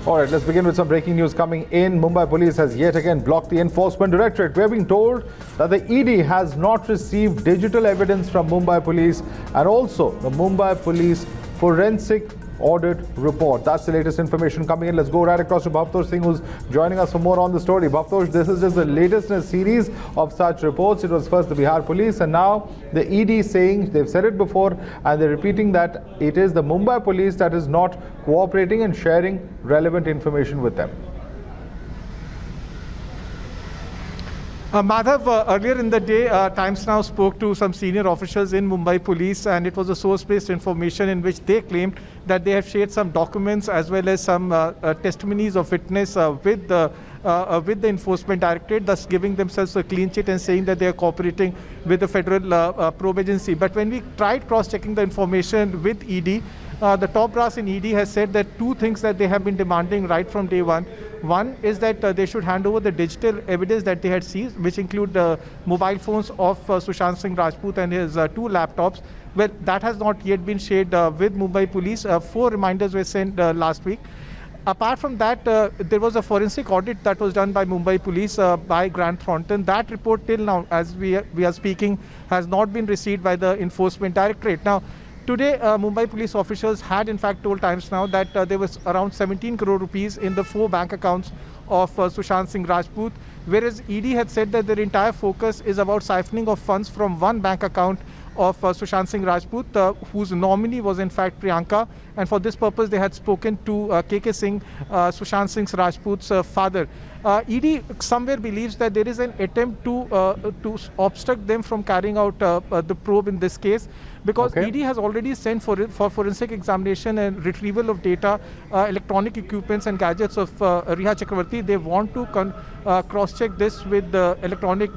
All right, let's begin with some breaking news coming in. Mumbai police has yet again blocked the Enforcement Directorate. We're being told that the ED has not received digital evidence from Mumbai police and also the Mumbai police forensic audit report. That's the latest information coming in. Let's go right across to Bhavtosh Singh, who's joining us for more on the story. Bhavtosh, this is just the latest in a series of such reports. It was first the Bihar police and now the ED saying, they've said it before and they're repeating that it is the Mumbai police that is not cooperating and sharing relevant information with them. Madhav, earlier in the day, Times Now spoke to some senior officials in Mumbai police, and it was a source-based information in which they claimed that they have shared some documents as well as some testimonies of witness with the Enforcement Directorate, thus giving themselves a clean sheet and saying that they are cooperating with the federal probe agency. But when we tried cross-checking the information with ED, the top brass in ED has said that two things that they have been demanding right from day one. One is that they should hand over the digital evidence that they had seized, which include the mobile phones of Sushant Singh Rajput and his 2 laptops. Well, that has not yet been shared with Mumbai police. 4 reminders were sent last week. Apart from that, there was a forensic audit that was done by Mumbai police by Grant Thornton. That report till now, as we are speaking, has not been received by the Enforcement Directorate. Now, today, Mumbai police officials had in fact told Times Now that there was around 17 crore rupees in the 4 bank accounts of Sushant Singh Rajput, whereas ED had said that their entire focus is about siphoning of funds from one bank account of Sushant Singh Rajput, whose nominee was in fact Priyanka, and for this purpose they had spoken to KK Singh, Sushant Singh Rajput's father. ED somewhere believes that there is an attempt to obstruct them from carrying out the probe in this case, because ED has already sent for forensic examination and retrieval of data, electronic equipments and gadgets of Rhea Chakraborty. They want to cross-check this with the electronic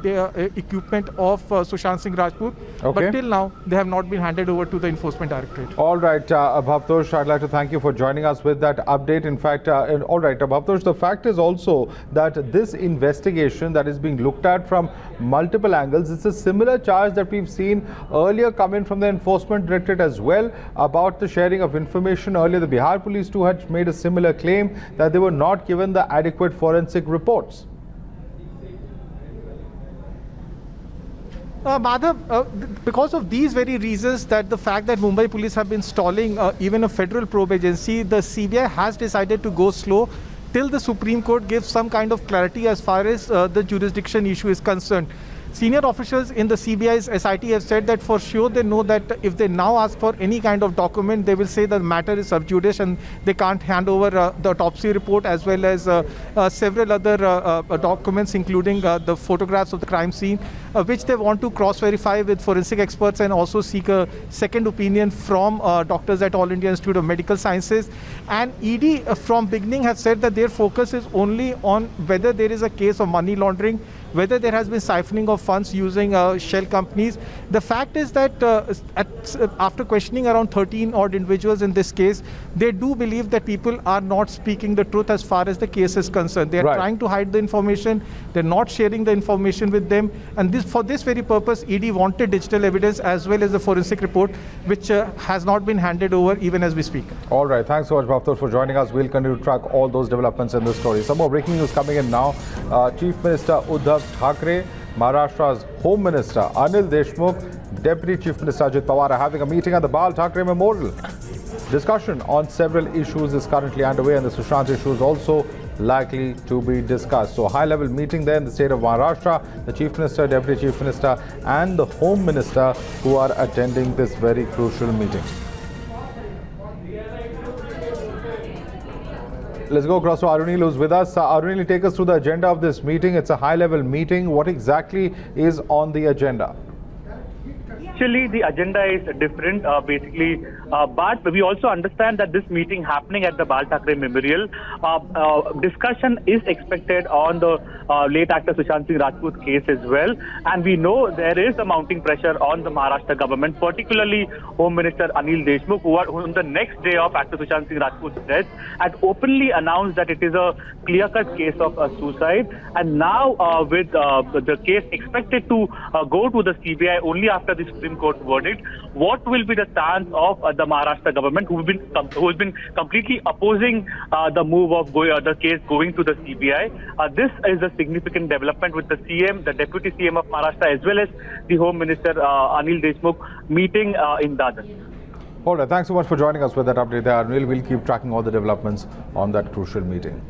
equipment of Sushant Singh Rajput, but till now they have not been handed over to the Enforcement Directorate. All right, Bhavtosh, I'd like to thank you for joining us with that update. In fact, all right, Bhavtosh, the fact is also that this investigation that is being looked at from multiple angles, it's a similar charge that we've seen earlier come in from the Enforcement Directorate as well about the sharing of information. Earlier, the Bihar police too had made a similar claim that they were not given the adequate forensic reports. Madhav, because of these very reasons, that the fact that Mumbai police have been stalling even a federal probe agency, the CBI has decided to go slow till the Supreme Court gives some kind of clarity as far as the jurisdiction issue is concerned. Senior officials in the CBI's SIT have said that for sure they know that if they now ask for any kind of document, they will say that the matter is sub judice and they can't hand over the autopsy report as well as several other documents, including the photographs of the crime scene, which they want to cross-verify with forensic experts and also seek a second opinion from doctors at All India Institute of Medical Sciences. And ED from beginning has said that their focus is only on whether there is a case of money laundering, whether there has been siphoning of funds using shell companies. The fact is that after questioning around 13 odd individuals in this case, they do believe that people are not speaking the truth as far as the case is concerned. They are trying to hide the information. They're not sharing the information with them. And for this very purpose, ED wanted digital evidence as well as the forensic report, which has not been handed over even as we speak. All right. Thanks so much, Bhavtosh, for joining us. We'll continue to track all those developments in this story. Some more breaking news coming in now. Chief Minister Uddhav Thackeray, Maharashtra's Home Minister Anil Deshmukh, Deputy Chief Minister Ajit Pawar are having a meeting at the Bal Thackeray Memorial. Discussion on several issues is currently underway and the Sushant issue is also likely to be discussed. So a high-level meeting there in the state of Maharashtra, the Chief Minister, Deputy Chief Minister and the Home Minister who are attending this very crucial meeting. Let's go across to Arunil, who's with us. Arunil, take us through the agenda of this meeting. It's a high-level meeting. What exactly is on the agenda? Actually, the agenda is different, but we also understand that this meeting happening at the Bal Thackeray Memorial, discussion is expected on the late actor Sushant Singh Rajput case as well. And we know there is a mounting pressure on the Maharashtra government, particularly Home Minister Anil Deshmukh, who on the next day of actor Sushant Singh Rajput's death had openly announced that it is a clear-cut case of suicide. And now with the case expected to go to the CBI only after the Supreme Court verdict. What will be the stance of the Maharashtra government, who has been completely opposing the move of the case going to the CBI? This is a significant development with the CM, the Deputy CM of Maharashtra, as well as the Home Minister Anil Deshmukh meeting in Dadar. All right, thanks so much for joining us with that update there. We'll keep tracking all the developments on that crucial meeting.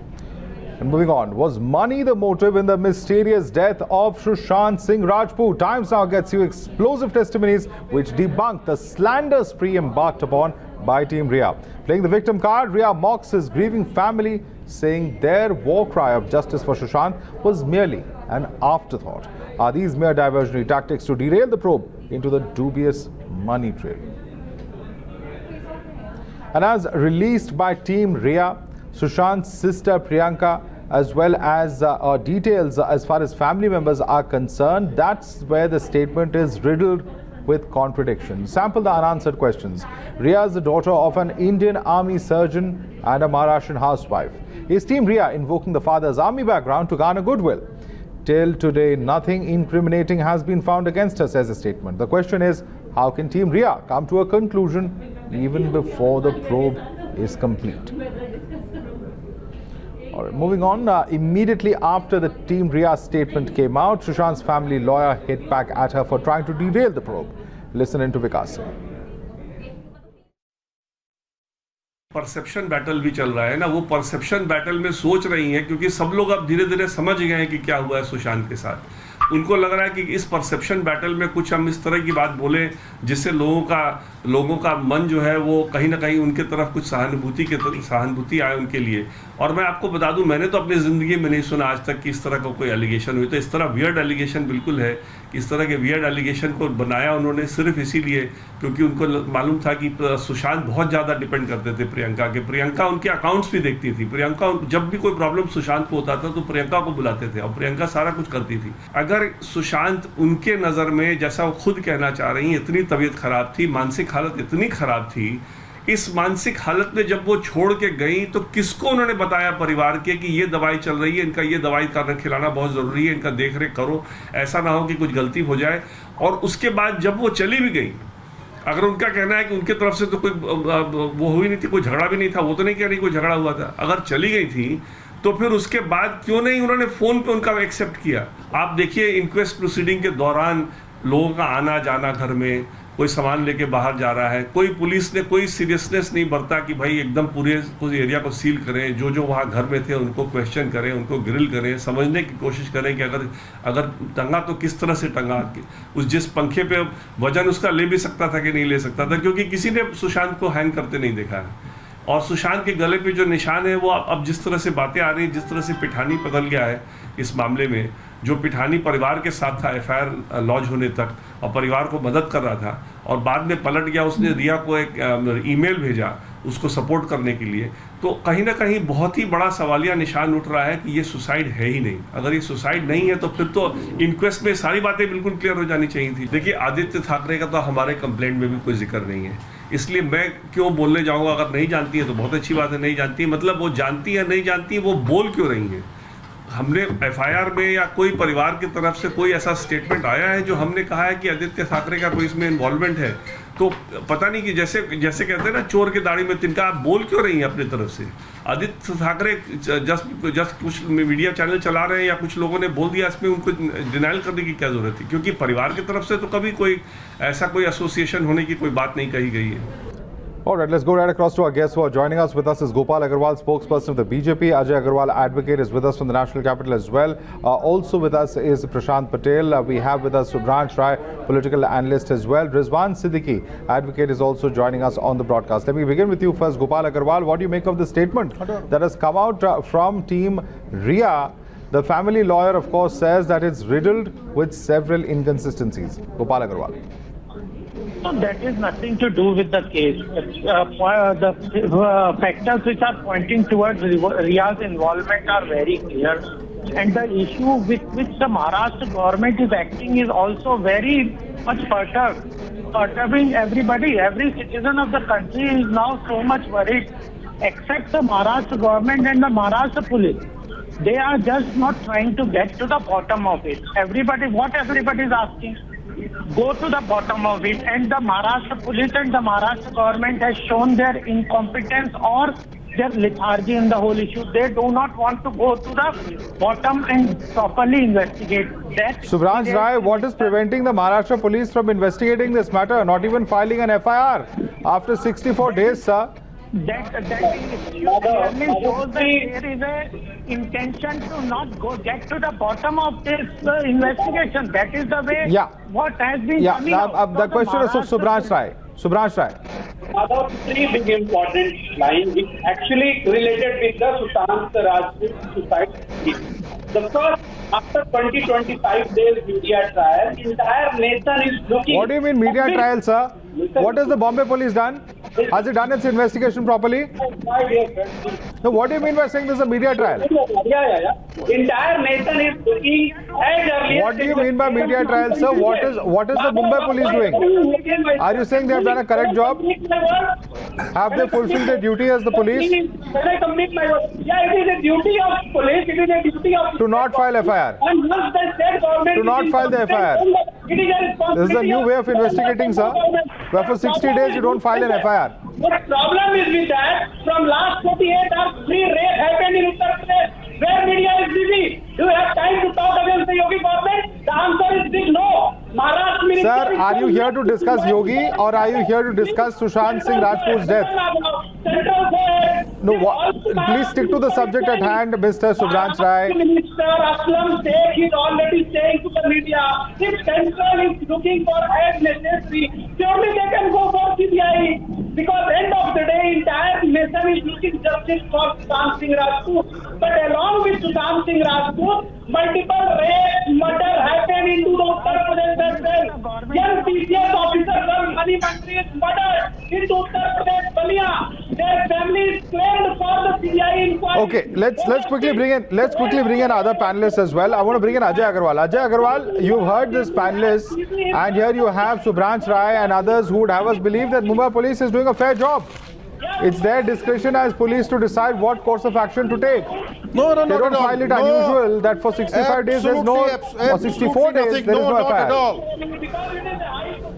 And moving on, was money the motive in the mysterious death of Sushant Singh Rajput? Times Now gets you explosive testimonies which debunk the slander spree embarked upon by Team Rhea. Playing the victim card, Rhea mocks his grieving family, saying their war cry of justice for Sushant was merely an afterthought. Are these mere diversionary tactics to derail the probe into the dubious money trail? And as released by Team Rhea, Sushant's sister Priyanka, as well as details as far as family members are concerned, that's where the statement is riddled with contradictions. Sample the unanswered questions. Rhea is the daughter of an Indian Army surgeon and a Maharashtrian housewife. Is Team Rhea invoking the father's army background to garner goodwill? Till today, nothing incriminating has been found against her, says the statement. The question is, how can Team Rhea come to a conclusion even before the probe is complete? All right, moving on, immediately after the Team Rhea statement came out, Sushant's family lawyer hit back at her for trying to derail the probe. Listen into Vikas Singh. Perception battle भी चल रहा है ना, वो perception battle में सोच रही हैं, क्योंकि सब लोग अब धीरे धीरे समझ गए हैं कि क्या हुआ है सुशांत के साथ। उनको लग रहा है कि इस परसेप्शन बैटल में कुछ हम इस तरह की बात बोले जिससे लोगों का मन जो है वो कहीं ना कहीं उनके तरफ कुछ सहानुभूति आए उनके लिए। और मैं आपको बता दूं, मैंने तो अपनी ज़िंदगी में नहीं सुना आज तक कि इस तरह का कोई एलिगेशन हुई। तो इस तरह वियर्ड एलिगेशन बिल्कुल है। इस तरह के वियर्ड एलिगेशन को बनाया उन्होंने सिर्फ इसीलिए क्योंकि उनको मालूम था कि सुशांत बहुत ज़्यादा डिपेंड करते थे प्रियंका के। प्रियंका उनके अकाउंट्स भी देखती थी। प्रियंका जब भी कोई प्रॉब्लम सुशांत को होता था तो प्रियंका को बुलाते थे और प्रियंका सारा कुछ करती थी। अगर सुशांत उनके नज़र में, जैसा वो खुद कहना चाह रही हैं, इतनी तबीयत खराब थी, मानसिक हालत इतनी खराब थी, इस मानसिक हालत में जब वो छोड़ के गई तो किसको उन्होंने बताया परिवार के कि ये दवाई चल रही है, इनका ये दवाई खिलाना बहुत ज़रूरी है, इनका देख रेख करो, ऐसा ना हो कि कुछ गलती हो जाए। और उसके बाद जब वो चली भी गई, अगर उनका कहना है कि उनके तरफ से तो कोई वो हुई नहीं थी, कोई झगड़ा भी नहीं था, वो तो नहीं कह रही कोई झगड़ा हुआ था, अगर चली गई थी तो फिर उसके बाद क्यों नहीं उन्होंने फ़ोन पे उनका एक्सेप्ट किया? आप देखिए इंक्वेस्ट प्रोसीडिंग के दौरान लोगों का आना जाना, घर में कोई सामान लेके बाहर जा रहा है, कोई पुलिस ने कोई सीरियसनेस नहीं बरता कि भाई एकदम पूरे एरिया को सील करें, जो वहाँ घर में थे उनको क्वेश्चन करें, उनको ग्रिल करें, समझने की कोशिश करें कि अगर टंगा तो किस तरह से टंगा, उस जिस पंखे पे वजन उसका ले भी सकता था कि नहीं ले सकता था, क्योंकि किसी ने सुशांत को हैंग करते नहीं देखा है। और सुशांत के गले पे जो निशान है वो अब जिस तरह से बातें आ रही हैं, जिस तरह से पिठानी बदल गया है इस मामले में, जो पिठानी परिवार के साथ था एफआईआर लॉन्च होने तक और परिवार को मदद कर रहा था और बाद में पलट गया, उसने रिया को एक ईमेल भेजा उसको सपोर्ट करने के लिए, तो कहीं ना कहीं बहुत ही बड़ा सवालिया निशान उठ रहा है कि ये सुसाइड है ही नहीं। अगर ये सुसाइड नहीं है तो फिर तो इंक्वेस्ट में सारी बातें बिल्कुल क्लियर हो जानी चाहिए थी। देखिए आदित्य ठाकरे का तो हमारे कंप्लेंट में भी कोई जिक्र नहीं है, इसलिए मैं क्यों बोलने जाऊंगा। अगर नहीं जानती है तो बहुत अच्छी बात है, नहीं जानती है मतलब वो जानती है नहीं जानती है, वो बोल क्यों रही है? हमने एफआईआर में या कोई परिवार की तरफ से कोई ऐसा स्टेटमेंट आया है जो हमने कहा है कि आदित्य ठाकरे का कोई इसमें इन्वॉल्वमेंट है? तो पता नहीं कि जैसे कहते हैं ना चोर के दाढ़ी में तिनका, आप बोल क्यों रही हैं अपनी तरफ से? आदित्य ठाकरे जस्ट कुछ मीडिया चैनल चला रहे हैं या कुछ लोगों ने बोल दिया, इसमें उनको डिनाइल करने की क्या जरूरत थी? क्योंकि परिवार की तरफ से तो कभी कोई ऐसा कोई एसोसिएशन होने की कोई बात नहीं कही गई है। All right, let's go right across to our guests who are joining us. With us is Gopal Agarwal, spokesperson of the BJP. Ajay Agarwal, advocate, is with us from the national capital as well. Also with us is Prashant Patel. We have with us Subharansh Rai, political analyst as well. Rizwan Siddiquee, advocate, is also joining us on the broadcast. Let me begin with you first, Gopal Agarwal. What do you make of the statement that has come out from Team Rhea? The family lawyer, of course, says that it's riddled with several inconsistencies. Gopal Agarwal. So that is nothing to do with the case. The factors which are pointing towards Rhea's involvement are very clear. And the issue with which the Maharashtra government is acting is also very much perturbing everybody. Every citizen of the country is now so much worried, except the Maharashtra government and the Maharashtra police. They are just not trying to get to the bottom of it. What everybody is asking, go to the bottom of it. And the Maharashtra police and the Maharashtra government has shown their incompetence or their lethargy in the whole issue. They do not want to go to the bottom and properly investigate that. Subharansh Rai, what is preventing the Maharashtra police from investigating this matter, not even filing an FIR after 64 days, sir? That clearly shows that there is a intention to not get to the bottom of this investigation. That is the way what has been coming out. The question is of Subharansh Rai. Subharansh Rai. About three big important lines which actually related with the Sushant Rajput suicide case. The first, after 20-25 days media trial, entire nation is looking... What do you mean media trial, sir? What has the Bombay police done? Has it done its investigation properly? No, what do you mean by saying this is a media trial? Entire nation is looking as early. What do you mean by media trial, sir? What is the Mumbai police doing? Are you saying they have done a correct job? Have they fulfilled their duty as the police? When I complete my work, it is a duty of police, it is a duty of... To not file FIR. And once the state government... To not file the FIR. It is a responsibility. This is a new way of investigating, sir. Where for 60 days you don't file an FIR. The problem is with that, from last 48 hours, 3 raids happened in Uttar Pradesh, where media is busy. Do you have time to talk against the Yogi government? The answer is big no. Maharashtra minister... Sir, are you here to discuss Yogi or are you here to discuss Sushant Singh Rajput's death? No, please stick to the subject at hand, Mr. Subharansh Rai. Minister Aslam Sheikh is already saying to the media, if Central is looking for as necessary, surely they can go for CBI. Because end of the day, entire nation is looking justice for Sushant Singh Rajput. But along with Sushant Singh Rajput, multiple rape, murder happened into the Uttar Pradesh as well. Young PCS officer, Mani Mantri is murdered into Uttar Pradesh, Balia. Their families claimed for the CBI inquiry. Okay, let's quickly bring in other panelists as well. I want to bring in Ajay Agarwal. Ajay Agarwal, you've heard this panelist, and here you have Subharansh Rai and others who would have us believe that Mumbai police is doing a fair job. It's their discretion as police to decide what course of action to take. No, they don't file it unusual that for 65 days there's no, or 64 days there is no not FIR. at all.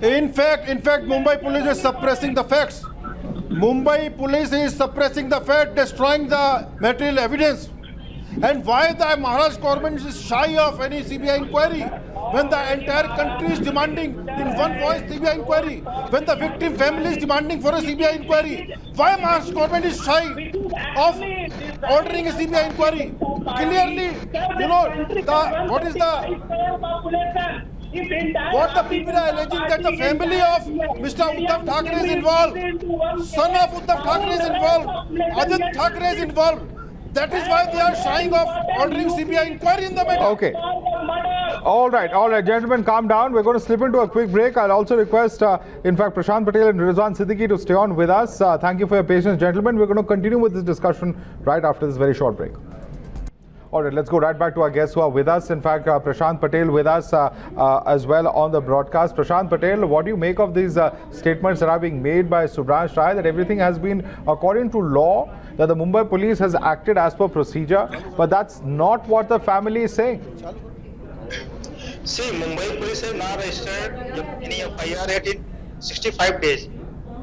In fact, Mumbai police is suppressing the facts. Mumbai police is suppressing the fact, destroying the material evidence. And why the Maharashtra government is shy of any CBI inquiry when the entire country is demanding in one voice CBI inquiry, when the victim family is demanding for a CBI inquiry? Why Maharashtra government is shy of ordering a CBI inquiry? Clearly, what the people are alleging that the family of Mr. Uddhav Thackeray is involved, son of Uddhav Thackeray is involved, Adit Thackeray is involved. That is why they are shying of ordering CBI inquiry in the matter. Okay. All right, gentlemen, calm down. We're going to slip into a quick break. I'll also request, in fact, Prashant Patel and Rizwan Siddiquee to stay on with us. Thank you for your patience, gentlemen. We're going to continue with this discussion right after this very short break. All right, let's go right back to our guests who are with us. In fact, Prashant Patel with us as well on the broadcast. Prashant Patel, what do you make of these statements that are being made by Subharansh Rai that everything has been according to law, that the Mumbai police has acted as per procedure, but that's not what the family is saying? See, Mumbai police have now registered any FIR in 65 days.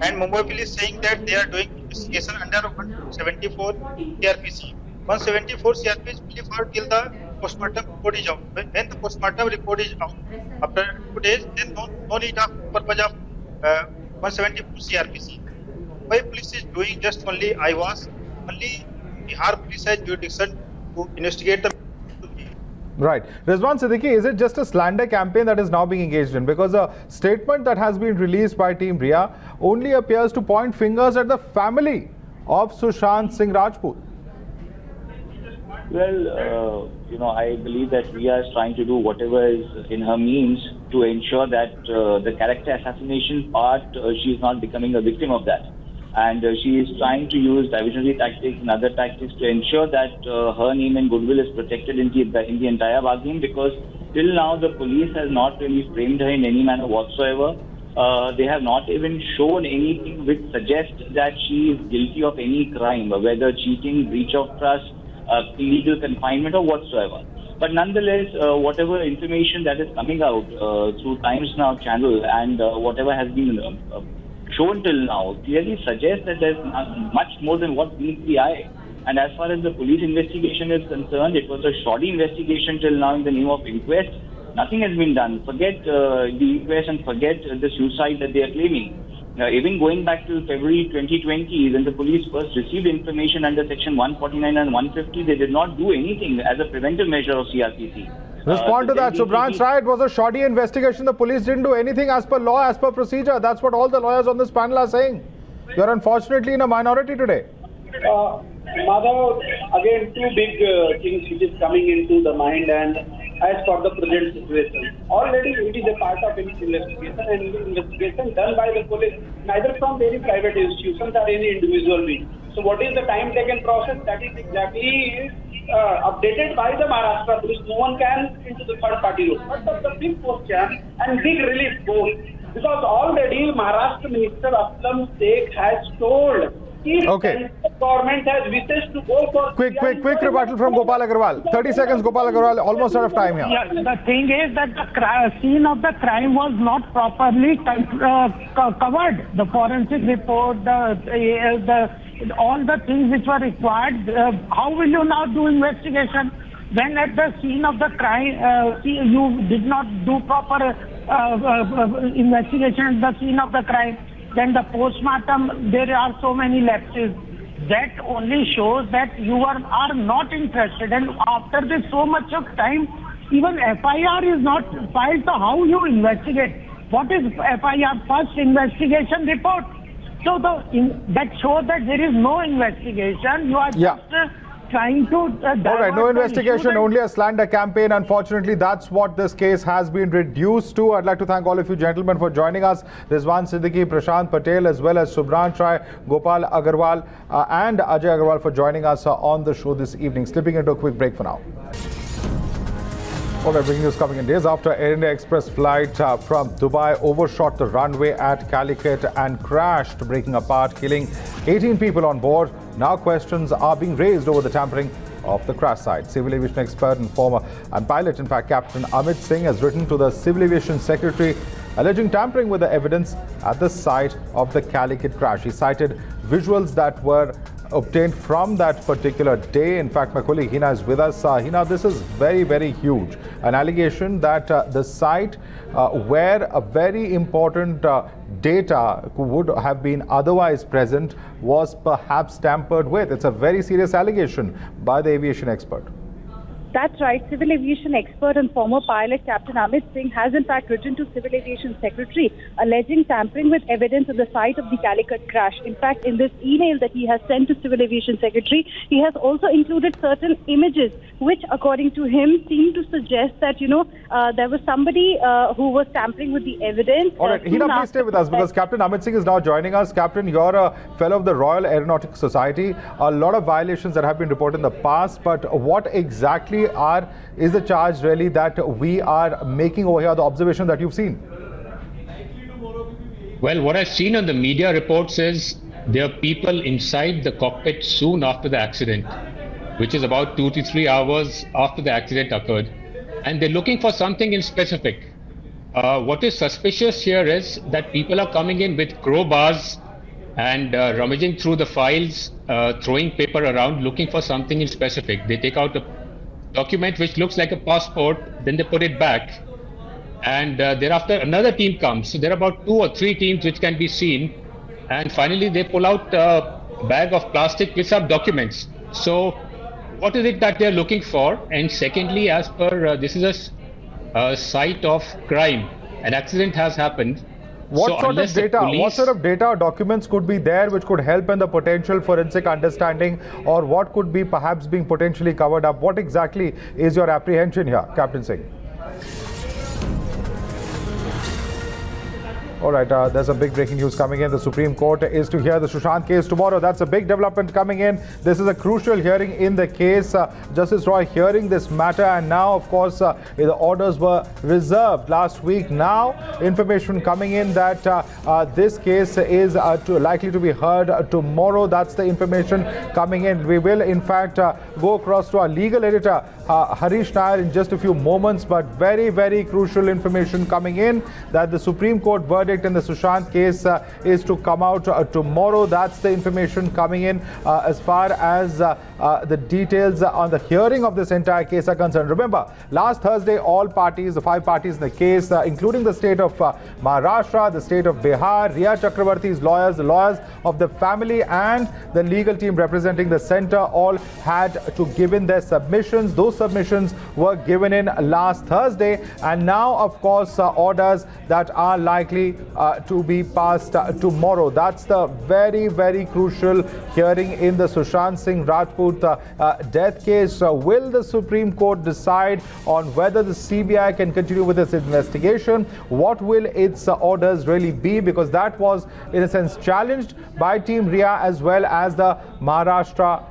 And Mumbai police saying that they are doing investigation under 174 CRPC. 174 CRP is fully for till the postmortem report is out. When the postmortem report is out, after 2 days, then no need of purpose of 174 CRPC. Why police is doing just only eyewash? Only Bihar police has jurisdiction to investigate the. Right. Rizwan Siddiquee, is it just a slander campaign that is now being engaged in? Because a statement that has been released by Team Rhea only appears to point fingers at the family of Sushant Singh Rajput. Well, I believe that Rhea is trying to do whatever is in her means to ensure that the character assassination part, she is not becoming a victim of that. And she is trying to use diversionary tactics and other tactics to ensure that her name and goodwill is protected in the entire bargain, because till now the police has not really framed her in any manner whatsoever. They have not even shown anything which suggests that she is guilty of any crime, whether cheating, breach of trust, illegal confinement or whatsoever. But nonetheless, whatever information that is coming out through Times Now channel and whatever has been shown till now clearly suggests that there's much more than what meets the eye. And as far as the police investigation is concerned, it was a shoddy investigation till now in the name of inquest. Nothing has been done. Forget the inquest and forget the suicide that they are claiming. Even going back to February 2020, when the police first received information under Section 149 and 150, they did not do anything as a preventive measure of CRPC. Respond to that, Subharansh Rai. It was a shoddy investigation. The police didn't do anything as per law, as per procedure. That's what all the lawyers on this panel are saying. You're unfortunately in a minority today. Madhav, again, two big things which is coming into the mind, and as for the present situation. Already it is a part of investigation, and investigation done by the police, neither from any private institutions or any individual being. So what is the time taken process? That is exactly updated by the Maharashtra police. No one can into the third party route. But the big question and big relief both, because already Maharashtra Minister Aslam Sheikh has told if the government has wishes to go for quick rebuttal from Gopal Agarwal. 30 seconds, Gopal Agarwal. Almost out of time here. Yeah, the thing is that the scene of the crime was not properly covered. The forensic report, all the things which were required. How will you now do investigation when at the scene of the crime you did not do proper investigation at the scene of the crime? Then the postmortem, there are so many lapses. That only shows that you are not interested. And after this so much of time, even FIR is not filed. So how you investigate? What is FIR? First investigation report. So that shows that there is no investigation. You are just trying to... All right, no investigation, only a slander campaign. Unfortunately, that's what this case has been reduced to. I'd like to thank all of you gentlemen for joining us. Rizwan Siddiquee, Prashant Patel, as well as Subharansh Rai, Gopal Agarwal and Ajay Agarwal for joining us on the show this evening. Slipping into a quick break for now. All right, breaking news coming in days after Air India Express flight from Dubai overshot the runway at Calicut and crashed, breaking apart, killing 18 people on board. Now questions are being raised over the tampering of the crash site. Civil aviation expert and former pilot, in fact, Captain Amit Singh has written to the Civil Aviation Secretary alleging tampering with the evidence at the site of the Calicut crash. He cited visuals that were obtained from that particular day. In fact, my colleague Hina is with us. Hina, this is very, very huge. An allegation that the site where a very important data would have been otherwise present was perhaps tampered with. It's a very serious allegation by the aviation expert. That's right. Civil aviation expert and former pilot Captain Amit Singh has in fact written to Civil Aviation Secretary alleging tampering with evidence at the site of the Calicut crash. In fact, in this email that he has sent to Civil Aviation Secretary, he has also included certain images which, according to him, seem to suggest that, there was somebody who was tampering with the evidence. All right, Hina, please stay with us because Captain Amit Singh is now joining us. Captain, you're a fellow of the Royal Aeronautical Society. A lot of violations that have been reported in the past, but what exactly is the charge really that we are making over here, the observation that you've seen? Well, what I've seen on the media reports is there are people inside the cockpit soon after the accident, which is about 2 to 3 hours after the accident occurred, and they're looking for something in specific. What is suspicious here is that people are coming in with crowbars and rummaging through the files, throwing paper around, looking for something in specific. They take out a document which looks like a passport, then they put it back, and thereafter another team comes. So there are about 2 or 3 teams which can be seen, and finally they pull out a bag of plastic with some documents. So what is it that they're looking for? And secondly, as per this is a site of crime, an accident has happened. What sort of data or documents could be there which could help in the potential forensic understanding, or what could be perhaps being potentially covered up? What exactly is your apprehension here, Captain Singh? All right, there's a big breaking news coming in. The Supreme Court is to hear the Sushant case tomorrow. That's a big development coming in. This is a crucial hearing in the case. Justice Roy hearing this matter, and now, of course, the orders were reserved last week. Now, information coming in that this case is likely to be heard tomorrow. That's the information coming in. We will, in fact, go across to our legal editor, Harish Nair, in just a few moments, but very, very crucial information coming in that the Supreme Court verdict in the Sushant case is to come out tomorrow. That's the information coming in as far as the details on the hearing of this entire case are concerned. Remember, last Thursday, all parties, the 5 parties in the case, including the state of Maharashtra, the state of Bihar, Rhea Chakraborty's lawyers, the lawyers of the family, and the legal team representing the centre, all had to give in their submissions. Those submissions were given in last Thursday, and now, of course, orders that are likely to be passed tomorrow. That's the very, very crucial hearing in the Sushant Singh Rajput death case. Will the Supreme Court decide on whether the CBI can continue with its investigation? What will its orders really be? Because that was, in a sense, challenged by Team Rhea as well as the Maharashtra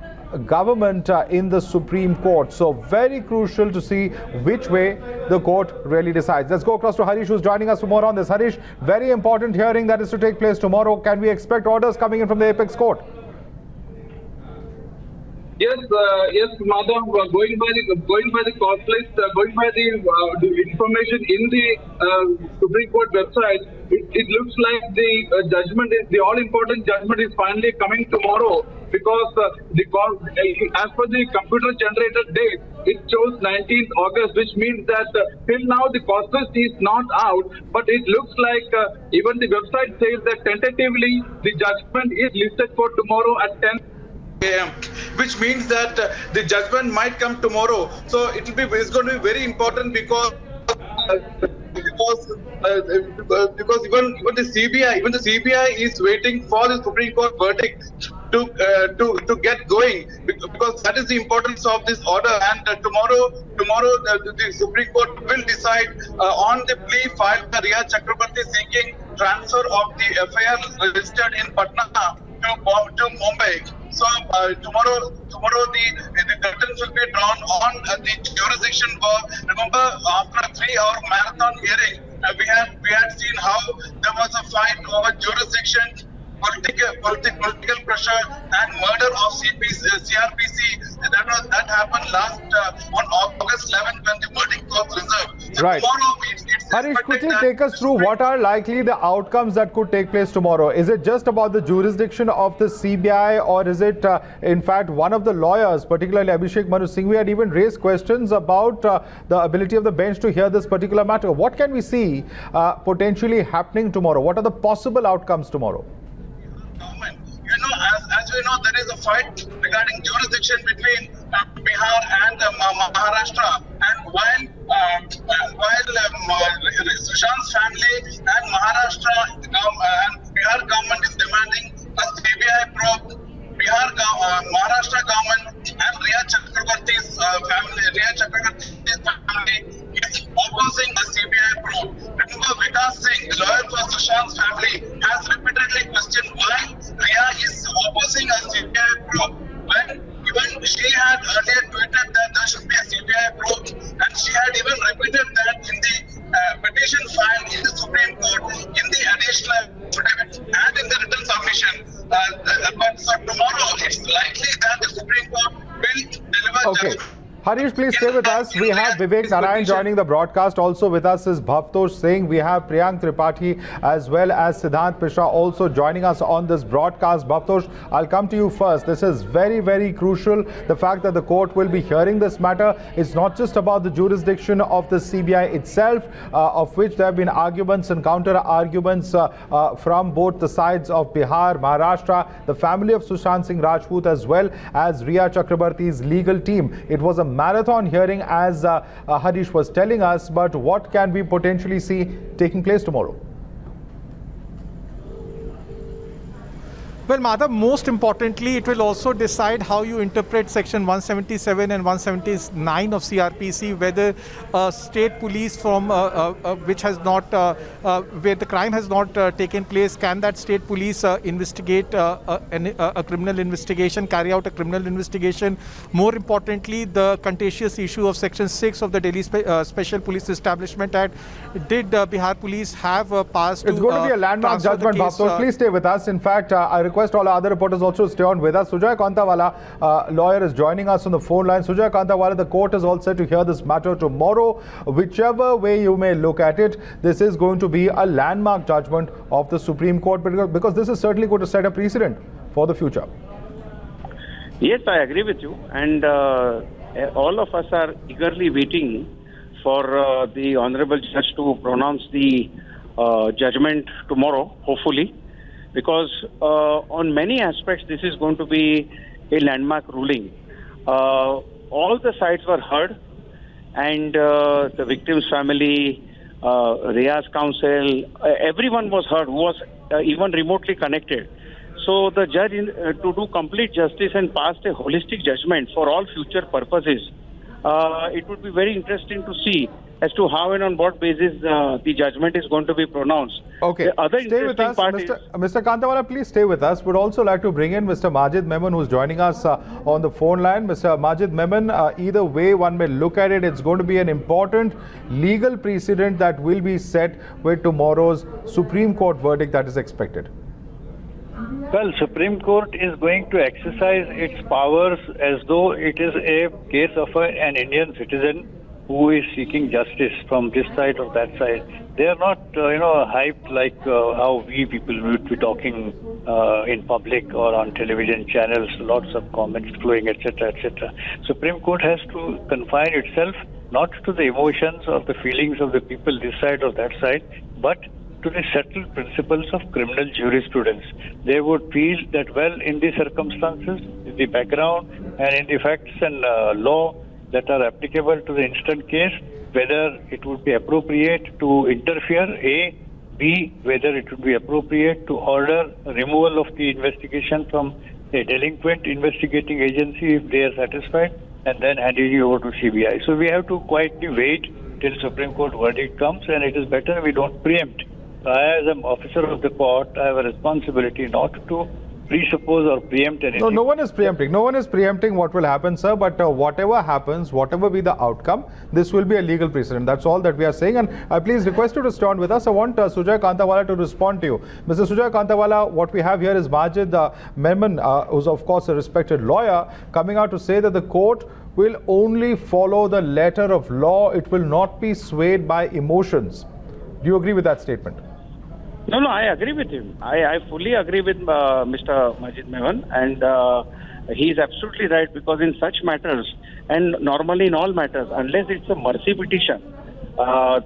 government in the Supreme Court. So very crucial to see which way the court really decides. Let's go across to Harish, who's joining us for more on this. Harish, very important hearing that is to take place tomorrow. Can we expect orders coming in from the Apex Court? Yes, madam. Going by the court list, going by the information in the Supreme Court website, it looks like the judgment is the all-important judgment is finally coming tomorrow, because as per the computer-generated date, it shows 19th August, which means that till now the court list is not out. But it looks like even the website says that tentatively the judgment is listed for tomorrow at 10 a.m., which means that the judgment might come tomorrow. So it's going to be very important because even the CBI is waiting for the Supreme Court verdict to get going, because that is the importance of this order. And tomorrow the Supreme Court will decide on the plea filed by Rhea Chakraborty seeking transfer of the FIR registered in Patna to Mumbai. So tomorrow the curtains will be drawn on the jurisdiction. Remember, after a 3-hour marathon hearing, we had seen how there was a fight over jurisdiction, political pressure, and murder of CRPC. That happened last on August 11th when the verdict was reserved. So right. Tomorrow Harish, quickly take us through what are likely the outcomes that could take place tomorrow. Is it just about the jurisdiction of the CBI, or is it in fact one of the lawyers, particularly Abhishek Manu Singhvi, had even raised questions about the ability of the bench to hear this particular matter? What can we see potentially happening tomorrow? What are the possible outcomes tomorrow? As we know, there is a fight regarding jurisdiction between Bihar and Maharashtra. And while Sushant's family and Maharashtra and Bihar government is demanding a CBI probe, Maharashtra government and Rhea Chakraborty's family is opposing the CBI probe. Remember, Vikas Singh, the lawyer for Sushant's family, has repeatedly questioned why Rhea is opposing a CBI probe, when even she had earlier tweeted that there should be a CBI probe, and she had even repeated that in the petition filed in the Supreme Court, in the additional affidavit, and in the written submission. But so tomorrow, it's likely that the Supreme Court will deliver judgment. Harish, please stay with us. We have Vivek Narayan joining the broadcast. Also with us is Bhavtosh Singh. We have Priyank Tripathi as well as Siddhant Mishra also joining us on this broadcast. Bhavtosh, I'll come to you first. This is very, very crucial. The fact that the court will be hearing this matter is not just about the jurisdiction of the CBI itself, of which there have been arguments and counter-arguments from both the sides of Bihar, Maharashtra, the family of Sushant Singh Rajput, as well as Rhea Chakraborty's legal team. It was a marathon hearing, as Harish was telling us, but what can we potentially see taking place tomorrow? Well, Madhav, most importantly, it will also decide how you interpret Section 177 and 179 of CRPC, whether state police from which has not, where the crime has not taken place, can that state police investigate a criminal investigation, carry out a criminal investigation? More importantly, the contentious issue of Section 6 of the Delhi Special Police Establishment Act. Did Bihar Police have passed It's going to be a landmark judgment, Bhavtosh. Please stay with us. In fact, I request all other reporters also stay on with us. Sujay Kantawala, lawyer, is joining us on the phone line. Sujay Kantawala, the court is all set to hear this matter tomorrow. Whichever way you may look at it, this is going to be a landmark judgment of the Supreme Court, because this is certainly going to set a precedent for the future. Yes, I agree with you. And all of us are eagerly waiting for the Honorable Judge to pronounce the judgment tomorrow, hopefully. Because on many aspects, this is going to be a landmark ruling. All the sides were heard, and the victim's family, Rhea's counsel, everyone was heard who was even remotely connected. So the judge, to do complete justice and passed a holistic judgment for all future purposes, it would be very interesting to see as to how and on what basis the judgment is going to be pronounced. Okay, stay with us. Mr. Kantawala, please stay with us. Would also like to bring in Mr. Majid Memon, who's joining us on the phone line. Mr. Majid Memon, either way one may look at it, it's going to be an important legal precedent that will be set with tomorrow's Supreme Court verdict that is expected. Well, Supreme Court is going to exercise its powers as though it is a case of an Indian citizen who is seeking justice from this side or that side. They are not, hyped like how we people would be talking in public or on television channels, lots of comments flowing, etc., etc. Supreme Court has to confine itself not to the emotions or the feelings of the people this side or that side, but to the settled principles of criminal jurisprudence. They would feel that, well, in the circumstances, in the background, and in the facts and law that are applicable to the instant case, whether it would be appropriate to interfere, A, B, whether it would be appropriate to order removal of the investigation from a delinquent investigating agency if they are satisfied, and then handing it over to CBI. So we have to quietly wait till Supreme Court verdict comes, and it is better we don't preempt. I, as an officer of the court, I have a responsibility not to presuppose or preempt anything. No one is preempting. No one is preempting what will happen, sir. But whatever happens, whatever be the outcome, this will be a legal precedent. That's all that we are saying. And I please request you to stay on with us. I want Sujay Kantawala to respond to you. Mr. Sujay Kantawala, what we have here is Majid Memon, who's of course a respected lawyer, coming out to say that the court will only follow the letter of law. It will not be swayed by emotions. Do you agree with that statement? No, I agree with him. I fully agree with Mr. Majid Memon, and he is absolutely right, because in such matters, and normally in all matters, unless it's a mercy petition,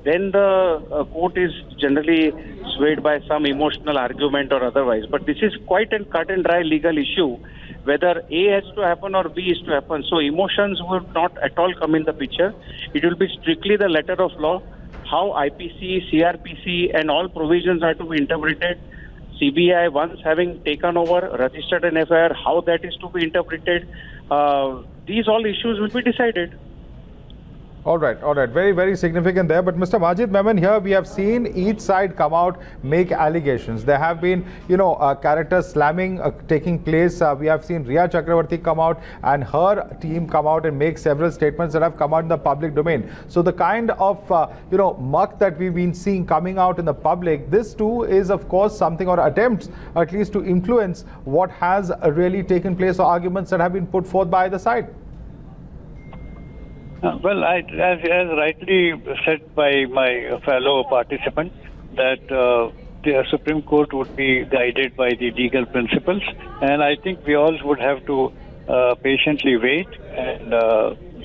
then the court is generally swayed by some emotional argument or otherwise. But this is quite a cut and dry legal issue, whether A has to happen or B is to happen. So emotions would not at all come in the picture. It will be strictly the letter of law. How IPC, CRPC and all provisions are to be interpreted. CBI, once having taken over, registered an FIR, how that is to be interpreted. These all issues will be decided. All right. Very, very significant there. But Mr. Majid Memon, here we have seen each side come out, make allegations. There have been, character slamming taking place. We have seen Rhea Chakraborty come out and her team come out and make several statements that have come out in the public domain. So the kind of, muck that we've been seeing coming out in the public, this too is of course something, or attempts at least, to influence what has really taken place, or arguments that have been put forth by either side. Well, as rightly said by my fellow participant, that the Supreme Court would be guided by the legal principles, and I think we all would have to patiently wait and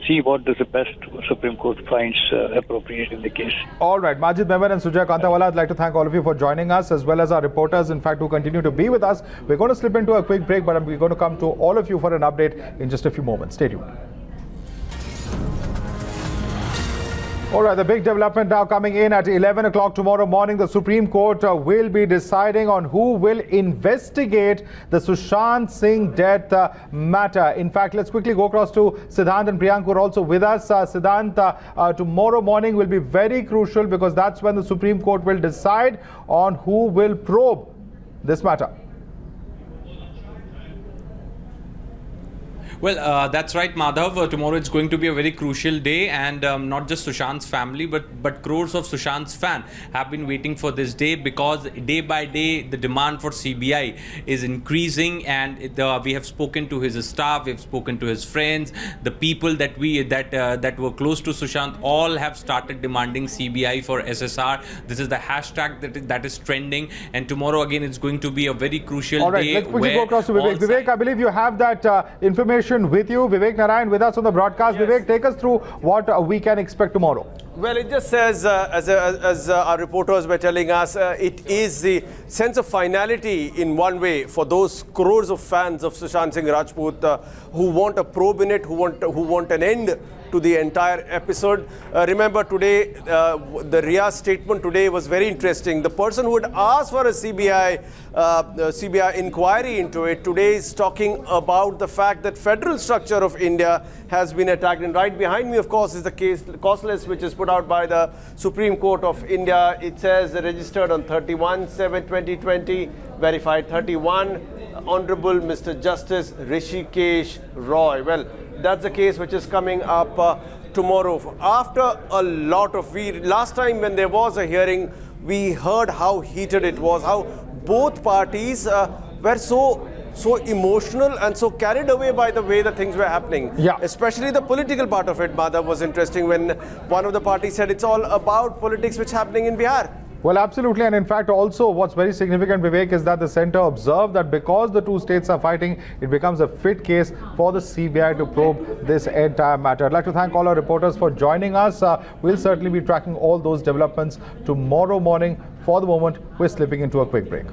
see what the best Supreme Court finds appropriate in the case. All right, Majid Memon and Sujay Kantawala, I'd like to thank all of you for joining us, as well as our reporters, in fact, who continue to be with us. We're going to slip into a quick break, but we're going to come to all of you for an update in just a few moments. Stay tuned. All right, the big development now coming in at 11 o'clock tomorrow morning. The Supreme Court will be deciding on who will investigate the Sushant Singh death matter. In fact, let's quickly go across to Siddhant and Priyank, who are also with us. Siddhant, tomorrow morning will be very crucial because that's when the Supreme Court will decide on who will probe this matter. Well, that's right, Madhav. Tomorrow it's going to be a very crucial day, and not just Sushant's family, but crores of Sushant's fans have been waiting for this day, because day by day the demand for CBI is increasing, and we have spoken to his staff, we've spoken to his friends, the people that were close to Sushant, all have started demanding CBI for SSR. This is the hashtag that is trending, and tomorrow again it's going to be a very crucial day. Let's quickly go across to Vivek. Vivek, I believe you have that information with you. Vivek Narayan with us on the broadcast. Yes. Vivek, take us through what we can expect tomorrow. Well, it just says, as our reporters were telling us, it is the sense of finality in one way for those crores of fans of Sushant Singh Rajput who want a probe in it, who want an end to the entire episode. Remember today, the Rhea statement today was very interesting. The person who had asked for a CBI inquiry into it today is talking about the fact that federal structure of India has been attacked. And right behind me, of course, is the case list which is put out by the Supreme Court of India. It says registered on 31/7/2020, verified 31, Honorable Mr. Justice Hrishikesh Roy. Well, that's the case which is coming up tomorrow. After a lot of, last time when there was a hearing, we heard how heated it was, how both parties were so emotional and so carried away by the way the things were happening. Yeah. Especially the political part of it, Madhav, was interesting when one of the parties said it's all about politics which is happening in Bihar. Well, absolutely. And in fact, also what's very significant, Vivek, is that the centre observed that because the two states are fighting, it becomes a fit case for the CBI to probe this entire matter. I'd like to thank all our reporters for joining us. We'll certainly be tracking all those developments tomorrow morning. For the moment, we're slipping into a quick break.